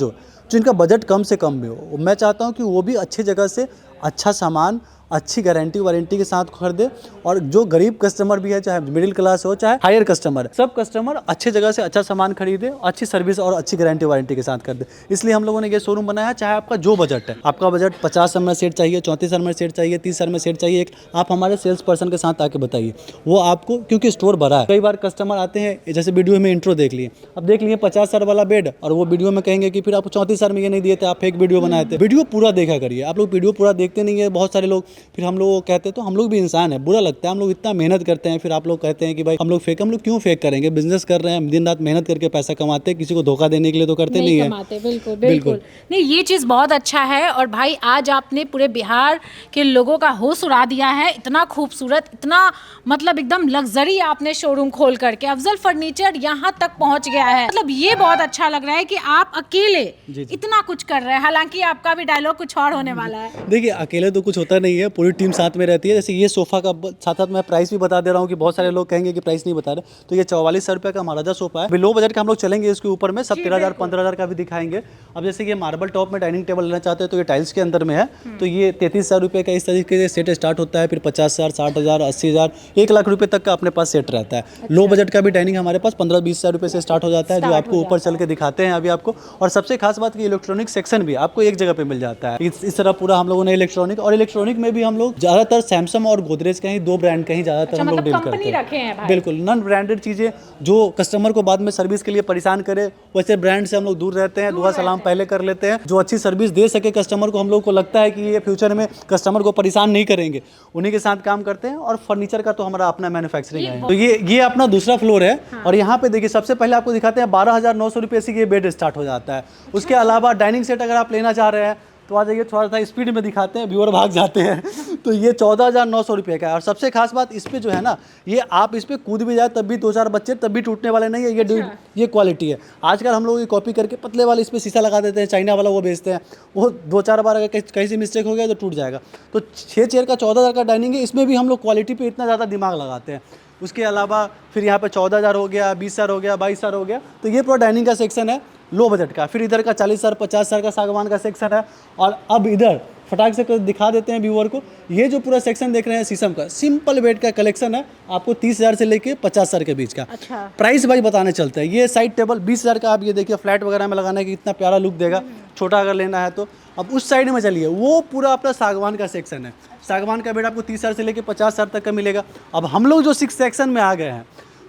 जिनका बजट कम से कम में हो, मैं चाहता हूँ कि वो भी अच्छी जगह से अच्छा सामान, अच्छी गारंटी वारंटी के साथ खरीदे। और जो गरीब कस्टमर भी है, चाहे मिडिल क्लास हो चाहे हायर कस्टमर, सब कस्टमर अच्छी जगह से अच्छा सामान खरीदे, अच्छी सर्विस और अच्छी गारंटी वारंटी के साथ खरीदे। इसलिए हम लोगों ने ये शोरूम बनाया है। चाहे आपका जो बजट है, आपका बजट 50,000 में सेट चाहिए, 34,000 में सेट चाहिए, 30,000 में सेट चाहिए, आप हमारे सेल्स पर्सन के साथ आके बताइए, वो आपको, क्योंकि स्टोर भरा है। कई बार कस्टमर आते हैं, जैसे वीडियो में इंट्रो देख लिए, अब देख लिए 50,000 वाला बेड और वो वीडियो में कहेंगे कि फिर आप 34,000 में ये नहीं दिए थे, आप फेक वीडियो बनाए थे। वीडियो पूरा देखा करिए। आप लोग वीडियो पूरा देखते नहीं है बहुत सारे लोग, फिर हम लोग कहते तो हम लोग भी इंसान है, बुरा लगता है। हम लोग इतना मेहनत करते हैं, फिर आप लोग कहते हैं कि भाई हम लोग क्यों फेक करेंगे। बिजनेस कर रहे हैं, दिन रात मेहनत करके पैसा कमाते हैं, किसी को धोखा देने के लिए तो करते नहीं है। बिल्कुल बिल्कुल नहीं, ये चीज़ बहुत अच्छा है। और भाई आज आपने पूरे बिहार के लोगों का होश उड़ा दिया है। इतना खूबसूरत, इतना मतलब एकदम लग्जरी आपने शोरूम खोल करके अफजल फर्नीचर यहाँ तक पहुँच गया है। मतलब ये बहुत अच्छा लग रहा है कि आप अकेले इतना कुछ कर रहे हैं। हालांकि आपका भी डायलॉग कुछ और होने वाला है। देखिए अकेले तो कुछ होता नहीं है, पूरी टीम साथ में रहती है। जैसे ये सोफा का साथ साथ मैं प्राइस भी बता दे रहा हूँ कि बहुत सारे लोग कहेंगे कि प्राइस नहीं बता रहे। तो ये 44,000 रुपये का महाराजा सोफा है। लो बजट का हम लोग चलेंगे इसके ऊपर में, सब 13,000 15,000 का भी दिखाएंगे। अब जैसे कि मार्बल टॉप में डाइनिंग टेबल लेना चाहते हैं तो ये टाइल्स के अंदर में है, तो ये 33,000 रुपये का इस तरीके से सेट स्टार्ट होता है। फिर 50,000, 60,000, 80,000, 1 लाख रुपये तक का अपने पास सेट रहता है। लो बजट का भी डाइनिंग हमारे पास 15-20,000 रुपये से स्टार्ट हो जाता है, जो आपको ऊपर चल के दिखाते हैं अभी आपको। और सबसे खास बात कि इलेक्ट्रॉनिक सेक्शन भी आपको एक जगह पे मिल जाता है। इस तरह पूरा हम लोगों ने इलेक्ट्रॉनिक में भी हम लोग ज़्यादातर सैमसंग और गोदरेज का ही, 2 ब्रांड का ही ज़्यादातर हम लोग डील करते हैं। बिल्कुल नॉन ब्रांडेड चीज़ें जो कस्टमर को बाद में सर्विस के लिए परेशान करे, वैसे ब्रांड से हम लोग दूर रहते हैं। दुआ सलाम पहले कर लेते हैं। जो अच्छी सर्विस दे सके कस्टमर को, हम लोग को लगता है कि ये फ्यूचर में कस्टमर को परेशान नहीं करेंगे, उन्हीं के साथ काम करते हैं। और फर्नीचर का तो हमारा अपना मैन्युफैक्चरिंग है। तो ये अपना दूसरा फ्लोर है। और यहाँ पे देखिए सबसे पहले आपको दिखाते हैं 12,900 रुपये से ये बेड स्टार्ट हो जाता है। उसके अलावा डाइनिंग सेट अगर आप लेना चाह रहे हैं तो आ जाइए, थोड़ा सा स्पीड में दिखाते हैं, व्यूअर भाग जाते हैं। तो ये 14,900 रुपये का है। और सबसे खास बात इस पे जो है ना, ये आप इस पे कूद भी जाए तब भी 2-4 बच्चे तब भी टूटने वाले नहीं है। ये क्वालिटी है। आजकल हम लोग ये कॉपी करके पतले वाले इस पे शीशा लगा देते हैं, चाइना वाला वो बेचते हैं। वो 2-4 बार अगर कहीं से मिस्टेक हो गया तो टूट जाएगा। तो 6 चेयर का 14,000 का डाइनिंग है। इसमें भी हम लोग क्वालिटी पे इतना ज़्यादा दिमाग लगाते हैं। उसके अलावा फिर यहाँ पे 14,000 हो गया, 20,000 हो गया, 22,000 हो गया। तो ये पूरा डाइनिंग का सेक्शन है लो बजट का। फिर इधर का 40,000 50,000 का सागवान का सेक्शन है। और अब इधर फटाक से दिखा देते हैं व्यूअर को, ये जो पूरा सेक्शन देख रहे हैं शीशम का सिंपल बेड का कलेक्शन है। आपको 30,000 से लेके 50,000 के बीच का। अच्छा। प्राइस भाई बताने चलते हैं। ये साइड टेबल 20,000 का, आप ये देखिए फ्लैट वगैरह में लगाने की इतना प्यारा लुक देगा, छोटा अगर लेना है तो। अब उस साइड में चलिए, वो पूरा अपना सागवान का सेक्शन है। सागवान का बेड आपको 30,000 से लेके 50,000 तक का मिलेगा। अब हम लोग जो 6 सेक्शन में आ गए हैं,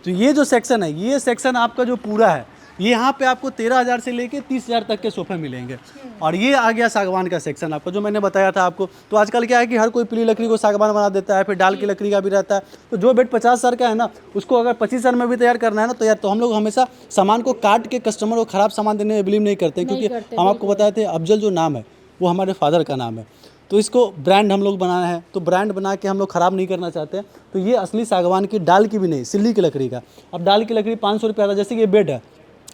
तो ये जो सेक्शन है, ये सेक्शन आपका जो पूरा है, ये यहाँ पे आपको 13,000 से लेके 30,000 तक के सोफे मिलेंगे। और ये आ गया सागवान का सेक्शन आपको, जो मैंने बताया था आपको। तो आजकल क्या है कि हर कोई पीली लकड़ी को सागवान बना देता है, फिर डाल की लकड़ी का भी रहता है। तो जो बेड 50,000 का है ना, उसको अगर 25,000 में भी तैयार करना है ना, तो यार तो हम लोग हमेशा सामान को काट के कस्टमर को ख़राब सामान देने में बिलीव नहीं करते, क्योंकि हम आपको बताए थे अफजल जो नाम है वो हमारे फादर का नाम है। तो इसको ब्रांड हम लोग बनाना है, तो ब्रांड बना के हम लोग ख़राब नहीं करना चाहते। तो ये असली सागवान की, डाल की भी नहीं, सिल्ली की लकड़ी का। अब डाल की लकड़ी 500 रुपये आता है। जैसे कि ये बेड है,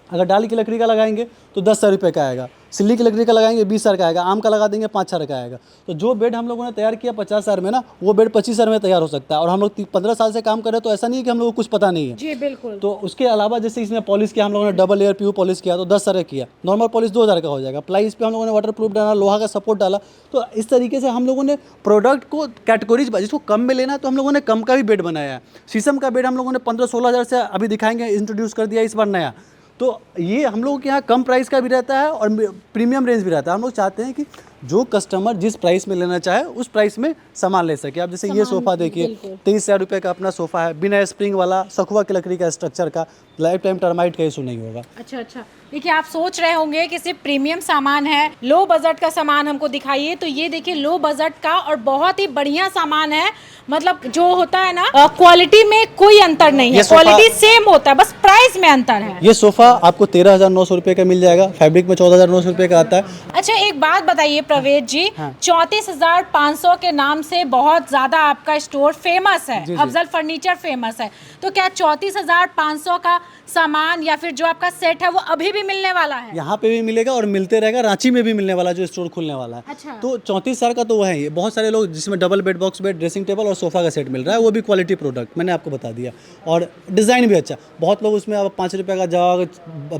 अगर डाल की लकड़ी का लगाएंगे तो 10,000 रुपये का आएगा, सिल्ली की लकड़ी का लगाएंगे 20,000 का आएगा, आम का लगा देंगे 5,000 का आएगा। तो जो बेड हम लोगों ने तैयार किया 50,000 में ना, वो बेड 25,000 में तैयार हो सकता है। और हम लोग 15 साल से काम कर रहे हैं, तो ऐसा नहीं है कि हम लोग को कुछ पता नहीं है। जी बिल्कुल। तो उसके अलावा जैसे इसमें पॉलिश किया हम लोगों ने, डबल लेयर प्यू पॉलिश किया तो 10,000 किया, नॉर्मल पॉलिश 2,000 का हो जाएगा। प्लाई इस पर हम लोगों ने वाटर प्रूफ डाला, लोहा का सपोर्ट डाला। तो इस तरीके से हम लोगों ने प्रोडक्ट को कैटेगरीज, जिसको कम में लेना है तो हम लोगों ने कम का भी बेड बनाया है। शीशम का बेड हम लोगों ने 15-16 हज़ार से अभी दिखाएंगे इंट्रोड्यूस कर दिया इस बार नया। तो ये हम लोगों के यहाँ कम प्राइस का भी रहता है और प्रीमियम रेंज भी रहता है। हम लोग चाहते हैं कि जो कस्टमर जिस प्राइस में लेना चाहे उस प्राइस में सामान ले सके। आप जैसे ये सोफ़ा देखिए, 23,000 रुपये का अपना सोफ़ा है, बिना स्प्रिंग वाला, सखुआ की लकड़ी का स्ट्रक्चर का, लाइफ टाइम टर्माइट का इशू नहीं होगा। अच्छा अच्छा, देखिए आप सोच रहे होंगे कि सिर्फ प्रीमियम सामान है, लो बजट का सामान हमको दिखाइए, तो ये देखिए लो बजट का और बहुत ही बढ़िया सामान है। मतलब जो होता है ना, क्वालिटी में कोई अंतर नहीं है, क्वालिटी सेम होता है, बस प्राइस में अंतर है। ये सोफ़ा आपको 13,900 रुपये का मिल जाएगा, फैब्रिक में 14,900 रुपये का आता है। अच्छा एक बात बताइए प्रवेश जी, हाँ। 34,500 के नाम से बहुत ज्यादा आपका स्टोर फेमस है, जी। अफजल फर्नीचर फेमस है, तो क्या 34,500 का सामान या फिर जो आपका सेट है वो अभी भी मिलने वाला है? यहाँ पे भी मिलेगा और मिलते रहेगा, रांची में भी मिलने वाला जो स्टोर खुलने वाला है। अच्छा। तो 34,000 का तो वो है। ये बहुत सारे लोग जिसमें double bed, box bed, dressing table और सोफ़ा का सेट मिल रहा है, वो भी क्वालिटी प्रोडक्ट मैंने आपको बता दिया, और डिज़ाइन भी अच्छा। बहुत लोग उसमें अब 5 रुपये का जग,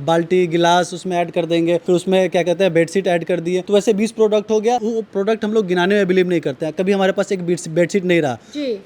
बाल्टी, गिलास उसमें ऐड कर देंगे, फिर उसमें क्या कहते हैं बेडशीट ऐड कर दिए, तो वैसे 20 प्रोडक्ट हो गया। वो प्रोडक्ट हम लोग गिनाने में बिलीव नहीं करते हैं। कभी हमारे पास एक बेडशीट नहीं रहा,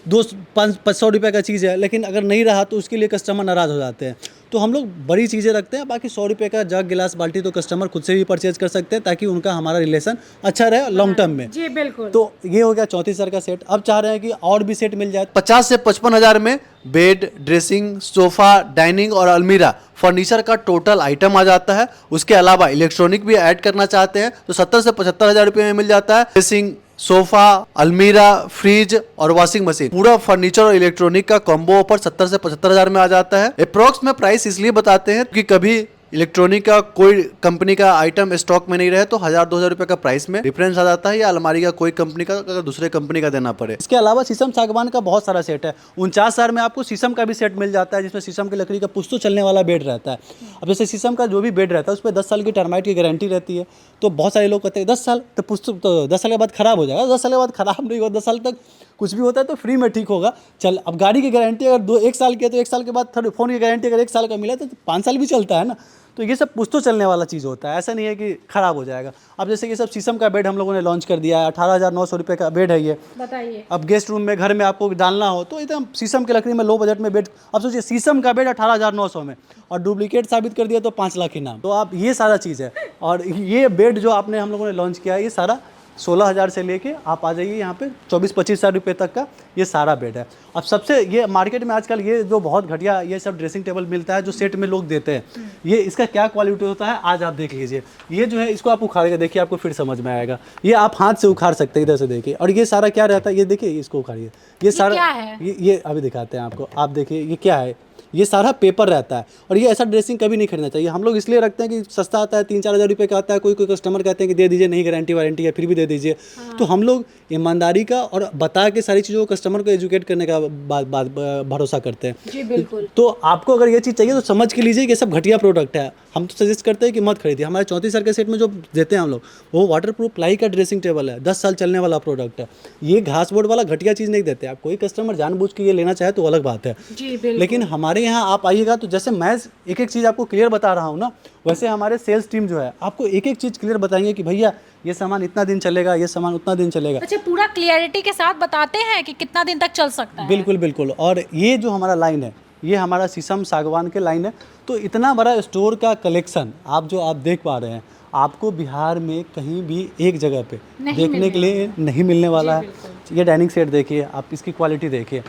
200-500 रुपये का चीज़ है, लेकिन अगर नहीं रहा तो उसके लिए कस्टमर नाराज़ हो जाते हैं। तो हम लोग बड़ी चीज़ें रखते हैं, बाकी 100 रुपये का जग, गिलास, बाल्टी तो कस्टमर खुद से भी परचेज कर सकते हैं, ताकि उनका हमारा रिलेशन अच्छा रहे लॉन्ग टर्म में। जी बिल्कुल। तो ये हो गया 34,000 का सेट। अब चाह रहे हैं कि और भी सेट मिल जाए। 50 से 55,000 में बेड, ड्रेसिंग, सोफ़ा, डाइनिंग और अलमीरा फर्नीचर का टोटल आइटम आ जाता है। उसके अलावा इलेक्ट्रॉनिक भी ऐड करना चाहते हैं तो 70 से 75,000 रुपये में मिल जाता है। ड्रेसिंग, सोफा, अलमीरा, फ्रिज और वॉशिंग मशीन, पूरा फर्नीचर और इलेक्ट्रॉनिक का कॉम्बो ऑफर 70 से 75,000 में आ जाता है। अप्रॉक्स में प्राइस इसलिए बताते हैं कि कभी इलेक्ट्रॉनिक का कोई कंपनी का आइटम स्टॉक में नहीं रहे तो 1,000-2,000 रुपये का प्राइस में डिफरेंस आ जाता है, या अलमारी का कोई कंपनी का अगर दूसरे कंपनी का देना पड़े। इसके अलावा शीशम सागवान का बहुत सारा सेट है। 49,000 में आपको शीशम का भी सेट मिल जाता है, जिसमें शीशम की लकड़ी का पुश्तो चलने वाला बेड रहता है। अब जैसे शीशम का जो भी बेड रहता है उस पर 10 साल की टर्माइट की गारंटी रहती है। तो बहुत सारे लोग कहते हैं 10 साल तो पुश्तो तो 10 साल के बाद खराब हो जाएगा। 10 साल के बाद खराब नहीं होगा, 10 साल तक कुछ भी होता है तो फ्री में ठीक होगा। चल, अब गाड़ी की गारंटी अगर 1 साल की है तो 1 साल के बाद फोन की गारंटी अगर 1 साल का मिला तो 5 साल भी चलता है ना। तो ये सब पुश्तो चलने वाला चीज़ होता है, ऐसा नहीं है कि ख़राब हो जाएगा। अब जैसे ये सब शीशम का बेड हम लोगों ने लॉन्च कर दिया है, 18,900 रुपये का बेड है ये। बताइए। अब गेस्ट रूम में, घर में आपको डालना हो तो एकदम शीशम की लकड़ी में लो बजट में बेड। अब सोचिए शीशम का बेड 18,900 में, और डुप्लीकेट साबित कर दिया तो 5 लाख इनाम। तो आप ये सारा चीज़ है। और ये बेड जो आपने हम लोगों ने लॉन्च किया है, ये सारा 16,000 से लेके आप आ जाइए यहाँ पे 24-25 हज़ार रुपये तक का ये सारा बेड है। अब सबसे ये मार्केट में आजकल ये जो बहुत घटिया ये सब ड्रेसिंग टेबल मिलता है जो सेट में लोग देते हैं, ये इसका क्या क्वालिटी होता है आज आप देख लीजिए। ये जो है इसको आप उखाड़ के देखिए, आपको फिर समझ में आएगा। ये आप हाथ से उखाड़ सकते हैं, इधर से देखिए। और ये सारा क्या रहता है, ये देखिए, इसको उखाड़िए। ये सारा क्या है? ये अभी दिखाते हैं आपको। आप देखिए ये क्या है, ये सारा पेपर रहता है। और ये ऐसा ड्रेसिंग कभी नहीं खरीदना चाहिए। हम लोग इसलिए रखते हैं कि सस्ता आता है, 3-4 हज़ार रुपये का आता है। कोई कस्टमर कहते हैं कि दे दीजिए, नहीं गारंटी वारंटी है, फिर भी दे दीजिए। तो हम लोग ईमानदारी का और बता के सारी चीज़ों को कस्टमर को एजुकेट करने का भरोसा करते हैं। जी बिल्कुल। तो आपको अगर ये चीज़ चाहिए तो समझ के लीजिए कि सब घटिया प्रोडक्ट है। हम तो सजेस्ट करते हैं कि मत खरीदिए। हमारे 34,000 के सेट में जो देते हैं हम लोग, वो वाटरप्रूफ प्लाई का ड्रेसिंग टेबल है, 10 साल चलने वाला प्रोडक्ट है। ये घास बोर्ड वाला घटिया चीज़ नहीं देते। आप कोई कस्टमर जानबूझ के ये लेना चाहे तो अलग बात है, जी बिल्कुल। लेकिन हमारे यहाँ आप आइएगा तो जैसे मैं एक चीज़ आपको क्लियर बता रहा हूँ ना, वैसे हमारे सेल्स टीम जो है आपको एक चीज़ क्लियर बताएंगे कि भैया ये सामान इतना दिन चलेगा, ये सामान उतना दिन चलेगा। अच्छा, पूरा क्लियरिटी के साथ बताते हैं कि कितना दिन तक चल सकता है। बिल्कुल बिल्कुल। और ये जो हमारा लाइन है, ये हमारा शीशम सागवान के लाइन है। तो इतना बड़ा स्टोर का कलेक्शन आप देख पा रहे हैं, आपको बिहार में कहीं भी एक जगह पे देखने के लिए नहीं मिलने वाला है। ये डाइनिंग सेट देखिए, आप इसकी क्वालिटी देखिए,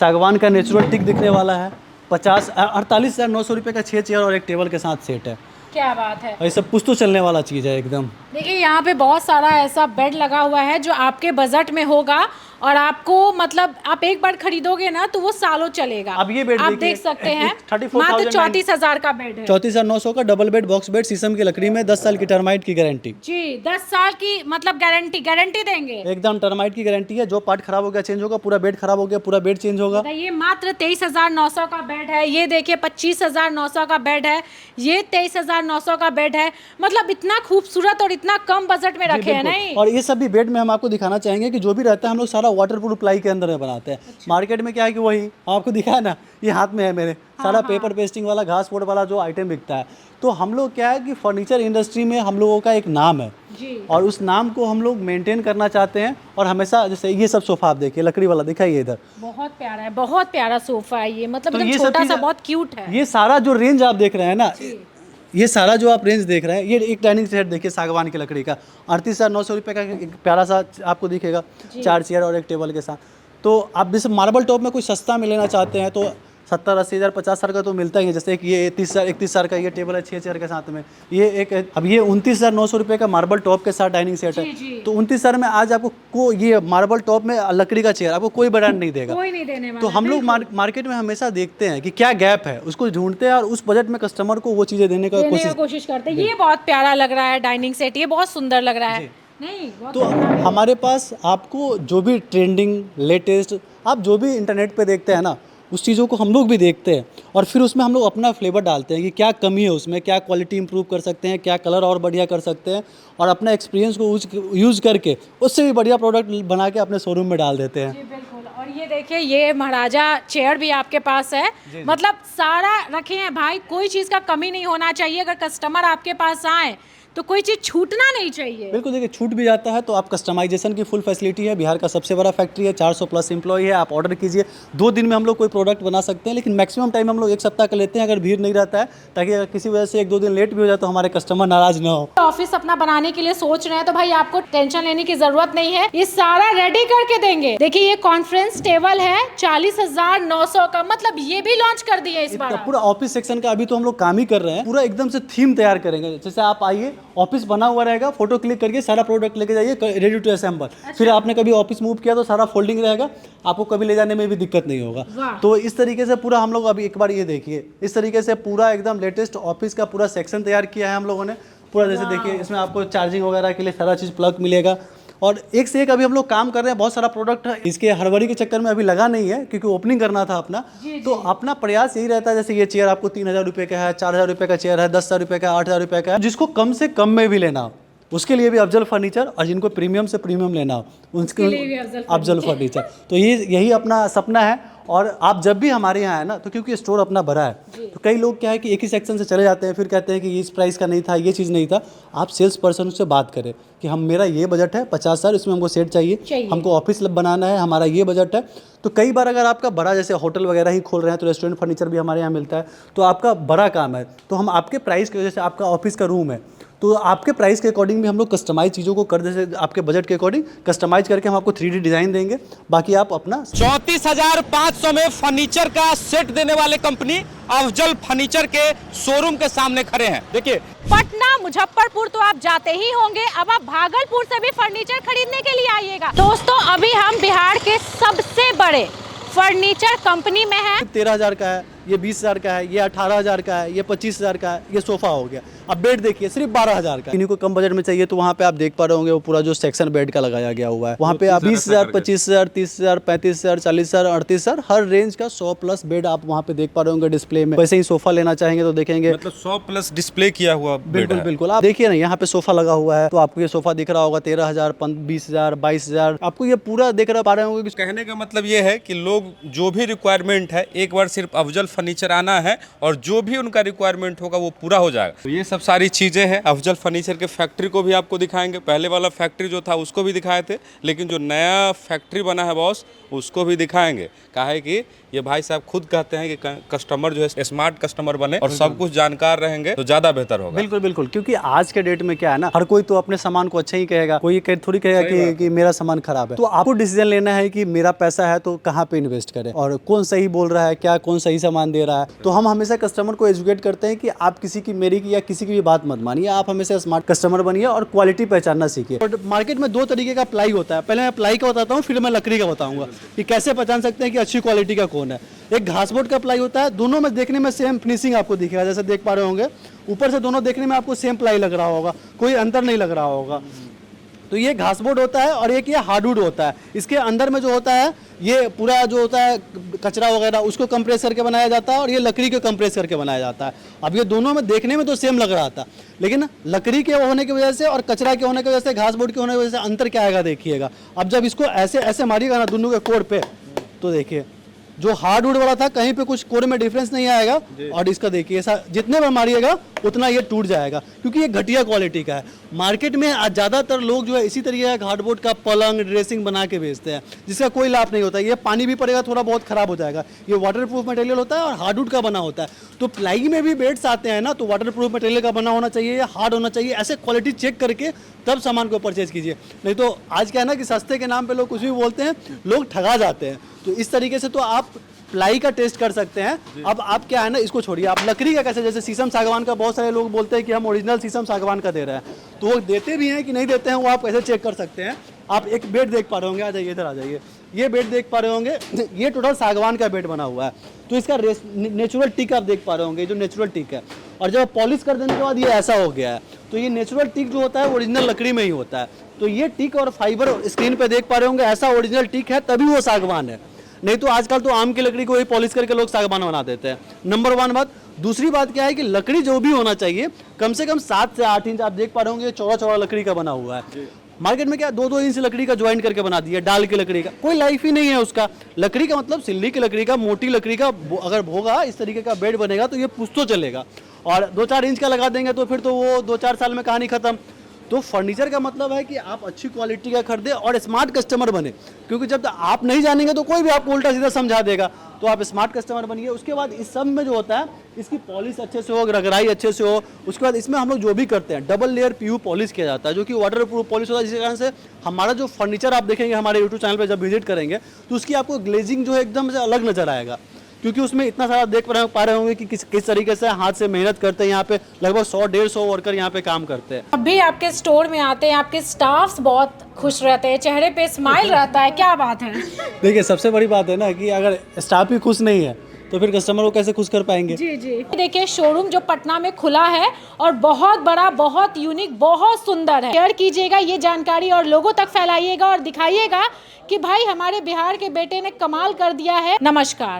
सागवान का नेचुरल टिक दिखने वाला है। 48,900 रुपये का 6 चेयर और एक टेबल के साथ सेट है। क्या बात है। और ये सब पुश्तो चलने वाला चीज़ है एकदम। देखिए यहाँ पे बहुत सारा ऐसा बेड लगा हुआ है जो आपके बजट में होगा, और आपको मतलब आप एक बार खरीदोगे ना तो वो सालों चलेगा। अब ये बेड आप देख सकते हैं, मात्र 34,000 का बेड है। 34,900 का डबल बेड, बॉक्स बेड, शीशम की लकड़ी में, 10 साल की टर्माइट की गारंटी। जी, 10 साल की मतलब गारंटी देंगे एकदम टर्माइट की गारंटी है। जो पार्ट खराब हो गया चेंज होगा, पूरा बेड खराब हो गया पूरा बेड चेंज होगा। ये मात्र 23,900 का बेड है। ये देखिए 25,900 का बेड है। ये 23,900 का बेड है। मतलब इतना खूबसूरत और इतना कम बजट में रखे हैं नहीं। और ये सब भी बेड में हम आपको दिखाना चाहेंगे कि जो भी रहता है हम लोग सारा वाटरप्रूफ प्लाई के अंदर में बनाते हैं। मार्केट में क्या है कि वही आपको दिखा है ना, ये हाथ में है मेरे, सारा पेपर पेस्टिंग वाला, घास बोर्ड वाला जो आइटम बिकता है। तो हम लोग क्या है कि फर्नीचर इंडस्ट्री में हम लोगों का एक नाम है जी। और उस नाम को हम लोग मेंटेन करना चाहते हैं। और हमेशा जैसे ये सब सोफा आप देखिए, लकड़ी वाला दिखाइए इधर, बहुत प्यारा है, बहुत प्यारा सोफा है ये। मतलब तो ये छोटा सब सा चीज़- बहुत क्यूट है। ये सारा जो रेंज आप देख रहे हैं ना, ये सारा जो आप रेंज देख रहे हैं, ये एक डाइनिंग सेट देखिए सागवान की लकड़ी का 38,900 रुपये का एक प्यारा सा आपको दिखेगा, 4 चेयर और एक टेबल के साथ। तो आप जैसे मार्बल टॉप में कोई सस्ता में लेना चाहते हैं तो 70-80 हज़ार 50 हज़ार का तो मिलता ही है। जैसे कि ये 31 हज़ार का ये टेबल है 6 चेयर के साथ में, ये एक अब ये 29,900 रुपये का मार्बल टॉप के साथ डाइनिंग सेट है। तो 29 हज़ार में आज आपको ये मार्बल टॉप में लकड़ी का चेयर आपको कोई ब्रांड नहीं देगा, कोई नहीं देने वाला। तो हम लोग मार्केट में हमेशा देखते हैं कि क्या गैप है, उसको ढूंढते हैं और उस बजट में कस्टमर को वो चीज़ें देने का कोशिश करते हैं। ये बहुत प्यारा लग रहा है डाइनिंग सेट, ये बहुत सुंदर लग रहा है। नहीं तो हमारे पास आपको जो भी ट्रेंडिंग लेटेस्ट आप जो भी इंटरनेट पे देखते हैं ना, उस चीज़ों को हम लोग भी देखते हैं और फिर उसमें हम लोग अपना फ्लेवर डालते हैं कि क्या कमी है उसमें, क्या क्वालिटी इंप्रूव कर सकते हैं, क्या कलर और बढ़िया कर सकते हैं, और अपना एक्सपीरियंस को यूज़ करके उससे भी बढ़िया प्रोडक्ट बना के अपने शोरूम में डाल देते हैं। जी बिल्कुल। और ये देखिए ये महाराजा चेयर भी आपके पास है, मतलब सारा रखे हैं भाई, कोई चीज़ का कमी नहीं होना चाहिए। अगर कस्टमर आपके पास आए तो कोई चीज़ छूटना नहीं चाहिए। बिल्कुल, देखिए छूट भी जाता है तो आप कस्टमाइजेशन की फुल फैसिलिटी है। बिहार का सबसे बड़ा फैक्ट्री है, 400 प्लस एम्प्लॉय है। आप ऑर्डर कीजिए, 2 दिन में हम लोग कोई प्रोडक्ट बना सकते हैं, लेकिन मैक्सिमम टाइम हम लोग 1 सप्ताह का लेते हैं अगर भीड़ नहीं रहता है, ताकि अगर किसी वजह से 1-2 दिन लेट भी हो जाए तो हमारे कस्टमर नाराज ना हो। ऑफिस अपना बनाने के लिए सोच रहे हैं तो भाई आपको टेंशन लेने की जरूरत नहीं है, ये सारा रेडी करके देंगे। देखिए ये कॉन्फ्रेंस टेबल है 40,900 का, मतलब ये भी लॉन्च कर दिया इस बार। पूरा ऑफिस सेक्शन का अभी तो हम लोग काम ही कर रहे हैं, पूरा एकदम से थीम तैयार करेंगे। जैसे आप आइए, ऑफिस बना हुआ रहेगा, फोटो क्लिक करके सारा प्रोडक्ट लेके जाइए, रेडी टू असेंबल। फिर आपने कभी ऑफिस मूव किया तो सारा फोल्डिंग रहेगा, आपको कभी ले जाने में भी दिक्कत नहीं होगा। तो इस तरीके से पूरा हम लोग अभी एक बार ये देखिए, इस तरीके से पूरा एकदम लेटेस्ट ऑफिस का पूरा सेक्शन तैयार किया है हम लोगों ने पूरा। जैसे देखिए इसमें आपको चार्जिंग वगैरह के लिए सारा चीज़ प्लग मिलेगा, और एक से एक अभी हम लोग काम कर रहे हैं। बहुत सारा प्रोडक्ट है, इसके हड़बड़ी के चक्कर में अभी लगा नहीं है क्योंकि ओपनिंग करना था अपना। तो अपना प्रयास यही रहता है, जैसे ये चेयर आपको 3,000 रुपये का है, 4,000 रुपये का चेयर है, 10,000 रुपये का, 8,000 रुपये का है। जिसको कम से कम में भी लेना हो उसके लिए भी अफजल फर्नीचर, और जिनको प्रीमियम से प्रीमियम लेना हो उनके लिए अफजल फर्नीचर। तो यही अपना सपना है। और आप जब भी हमारे यहाँ आए ना, तो क्योंकि स्टोर अपना भरा है, तो कई लोग क्या है कि एक ही सेक्शन से चले जाते हैं, फिर कहते हैं कि इस प्राइस का नहीं था, ये चीज़ नहीं था। आप सेल्स पर्सन से बात करें कि मेरा ये बजट है 50,000, इसमें हमको सेट चाहिए, हमको ऑफिस बनाना है, हमारा ये बजट है। तो कई बार अगर आपका बड़ा जैसे होटल वगैरह ही खोल रहे हैं तो रेस्टोरेंट फर्नीचर भी हमारे यहाँ मिलता है, तो आपका बड़ा काम है, तो हम आपके प्राइस की वजह से, आपका ऑफिस का रूम है तो आपके प्राइस के अकॉर्डिंग भी हम लोग कस्टमाइज चीज़ों को कर दे, आपके बजट के अकॉर्डिंग कस्टमाइज करके हम आपको 3D डिज़ाइन देंगे। बाकी आप अपना 34,500 में फर्नीचर का सेट देने वाले कंपनी अफजल फर्नीचर के शोरूम के सामने खड़े हैं। देखिए पटना मुजफ्फरपुर तो आप जाते ही होंगे, अब आप भागलपुर से भी फर्नीचर खरीदने के लिए आइएगा। दोस्तों अभी हम बिहार के सबसे बड़े फर्नीचर कंपनी में है। 13,000 का है, ये 20,000 का है, ये 18,000 का है, ये 25,000 का है, ये सोफा हो गया। अब बेड देखिए सिर्फ 12,000 का। इन्हीं को कम बजट में चाहिए तो वहाँ पे आप देख पा रहे होंगे वो पूरा जो सेक्शन बेड का लगाया गया हुआ है, वहाँ पे आप 20,000, 25,000, 30,000, 35,000, 40,000, 38,000 हर रेंज का 100 प्लस बेड आप वहाँ पे देख पा रहे होंगे डिस्प्ले में। वैसे ही सोफा लेना चाहेंगे तो देखेंगे, मतलब 100 प्लस डिस्प्ले किया हुआ बेड बिल्कुल है। बिल्कुल। आप देखिए ना यहाँ पे सोफा लगा हुआ है, तो आपको ये सोफा दिख रहा होगा 13,000, 20,000, 22,000, आपको ये पूरा देख पा रहे होंगे। कहने का मतलब ये है कि लोग जो भी रिक्वायरमेंट है एक बार सिर्फ अफजल फर्नीचर आना है और जो भी उनका रिक्वायरमेंट होगा वो पूरा हो जाएगा। तो ये सब सारी चीज़ें हैं। अफजल फर्नीचर के फैक्ट्री को भी आपको दिखाएंगे, पहले वाला फैक्ट्री जो था उसको भी दिखाए थे, लेकिन जो नया फैक्ट्री बना है बॉस उसको भी दिखाएंगे। कहा है कि ये भाई साहब खुद कहते हैं कि कस्टमर जो है स्मार्ट कस्टमर बने और सब कुछ जानकार रहेंगे तो ज़्यादा बेहतर होगा। बिल्कुल बिल्कुल, क्योंकि आज के डेट में क्या है ना, हर कोई तो अपने सामान को अच्छा ही कहेगा, कोई थोड़ी कहेगा कि मेरा सामान खराब है। तो आपको डिसीजन लेना है कि मेरा पैसा है तो कहाँ पे इन्वेस्ट करें और कौन सही बोल रहा है, क्या कौन सही सामान दे रहा है। तो हम हमेशा कस्टमर को एजुकेट करते हैं कि आप किसी की, मेरी की या किसी की भी बात मत मानिए, आप हमेशा स्मार्ट कस्टमर बनिए और क्वालिटी पहचानना सीखिए। और मार्केट में 2 तरीके का प्लाई होता है, पहले मैं प्लाई का बताता हूँ, फिर मैं लकड़ी का बताऊंगा कि कैसे पहचान सकते हैं कि अच्छी क्वालिटी का कौन है। एक घासबोर्ड का प्लाई होता है, दोनों में देखने में सेम फिनिशिंग आपको दिखेगा, जैसे देख पा रहे होंगे ऊपर से दोनों देखने में आपको सेम प्लाई लग रहा होगा, कोई अंतर नहीं लग रहा होगा। तो ये घासबोर्ड होता है और एक ये हार्डवुड होता है। इसके अंदर में जो होता है ये पूरा जो होता है कचरा वगैरह उसको कंप्रेस करके बनाया जाता है और ये लकड़ी को कंप्रेस करके बनाया जाता है। अब ये दोनों में देखने में तो सेम लग रहा था, लेकिन लकड़ी के होने की वजह से और कचरा के होने की वजह से, घासबोर्ड के होने की वजह से अंतर क्या आएगा देखिएगा। अब जब इसको ऐसे ऐसे मारिएगा ना दोनों के कोड पे, तो देखिए जो हार्डवुड वाला था कहीं पे कुछ कोर में डिफरेंस नहीं आएगा। और इसका देखिए ऐसा जितने बार मारिएगा उतना ये टूट जाएगा, क्योंकि ये घटिया क्वालिटी का है। मार्केट में आज ज़्यादातर लोग जो है इसी तरीके का हार्डवुड का पलंग ड्रेसिंग बना के बेचते हैं, जिसका कोई लाभ नहीं होता। ये पानी भी पड़ेगा थोड़ा बहुत खराब हो जाएगा। ये वाटरप्रूफ मटेरियल होता है और हार्डवुड का बना होता है। तो प्लाई में भी बेड्स आते हैं ना, तो वाटरप्रूफ मटेरियल का बना होना चाहिए या हार्ड होना चाहिए। ऐसे क्वालिटी चेक करके तब सामान को परचेज कीजिए, नहीं तो आज क्या है ना कि सस्ते के नाम पे लोग कुछ भी बोलते हैं, लोग ठगा जाते हैं। तो इस तरीके से तो आप प्लाई का टेस्ट कर सकते हैं। अब आप क्या है ना, इसको छोड़िए, आप लकड़ी का कैसे, जैसे शीशम सागवान का बहुत सारे लोग बोलते हैं कि हम ओरिजिनल शीशम सागवान का दे रहे हैं, तो वो देते भी हैं कि नहीं देते हैं, वो आप कैसे चेक कर सकते हैं। आप एक बेड देख पा रहे होंगे, आ जाइए इधर आ जाइए, ये बेड देख पा रहे होंगे, ये टोटल सागवान का बेड बना हुआ है। तो इसका नेचुरल टिक आप देख पा रहे होंगे, जो नेचुरल टिक है। और जब पॉलिश कर देने के बाद ये ऐसा हो गया है, तो ये नेचुरल टिक जो होता है ओरिजिनल लकड़ी में ही होता है। तो ये टिक और फाइबर स्क्रीन पे देख पा रहे होंगे, ऐसा ओरिजिनल टिक है तभी वो सागवान है, नहीं तो आजकल तो आम की लकड़ी को ही पॉलिश करके लोग सागवान बना देते हैं। नंबर 1 बात। दूसरी बात क्या है कि लकड़ी जो भी होना चाहिए कम से कम 7 से 8 इंच, आप देख पा रहे होंगे चौड़ा चौड़ा लकड़ी का बना हुआ है। मार्केट में क्या 2-2 इंच लकड़ी का ज्वाइंट करके बना दिया, डाल की लकड़ी का, कोई लाइफ ही नहीं है उसका। लकड़ी का मतलब सिल्ली की लकड़ी का, मोटी लकड़ी का अगर होगा, इस तरीके का बेड बनेगा तो ये पुश्तो चलेगा। और 2-4 इंच का लगा देंगे तो फिर तो वो 2-4 साल में कहानी खत्म। तो फर्नीचर का मतलब है कि आप अच्छी क्वालिटी का खरीदें और स्मार्ट कस्टमर बने, क्योंकि जब आप नहीं जानेंगे तो कोई भी आपको उल्टा सीधा समझा देगा। तो आप स्मार्ट कस्टमर बनिए। उसके बाद इस सब में जो होता है, इसकी पॉलिश अच्छे से हो, रगड़ाई अच्छे से हो। उसके बाद इसमें हम लोग जो भी करते हैं डबल लेयर PU पॉलिश किया जाता है, जो कि वाटर प्रूफ पॉलिश होता है, जिसके कारण से हमारा जो फर्नीचर आप देखेंगे हमारे यूट्यूब चैनल पर जब विजिट करेंगे तो उसकी आपको ग्लेजिंग जो है एकदम से अलग नजर आएगा, क्योंकि उसमें इतना सारा देख पा रहे होंगे कि किस तरीके से हाथ से मेहनत करते हैं। यहाँ पे लगभग 100-150 वर्कर यहाँ पे काम करते हैं। अभी आपके स्टोर में आते हैं, आपके स्टाफ्स बहुत खुश रहते हैं, चेहरे पे स्माइल रहता है, क्या बात है? देखिए सबसे बड़ी बात है ना कि अगर स्टाफ ही खुश नहीं है तो फिर कस्टमर को कैसे खुश कर पाएंगे। जी जी। देखिए शोरूम जो पटना में खुला है और बहुत बड़ा, बहुत यूनिक, बहुत सुंदर है। शेयर कीजिएगा ये जानकारी और लोगों तक फैलाइएगा और दिखाइएगा कि भाई हमारे बिहार के बेटे ने कमाल कर दिया है। नमस्कार।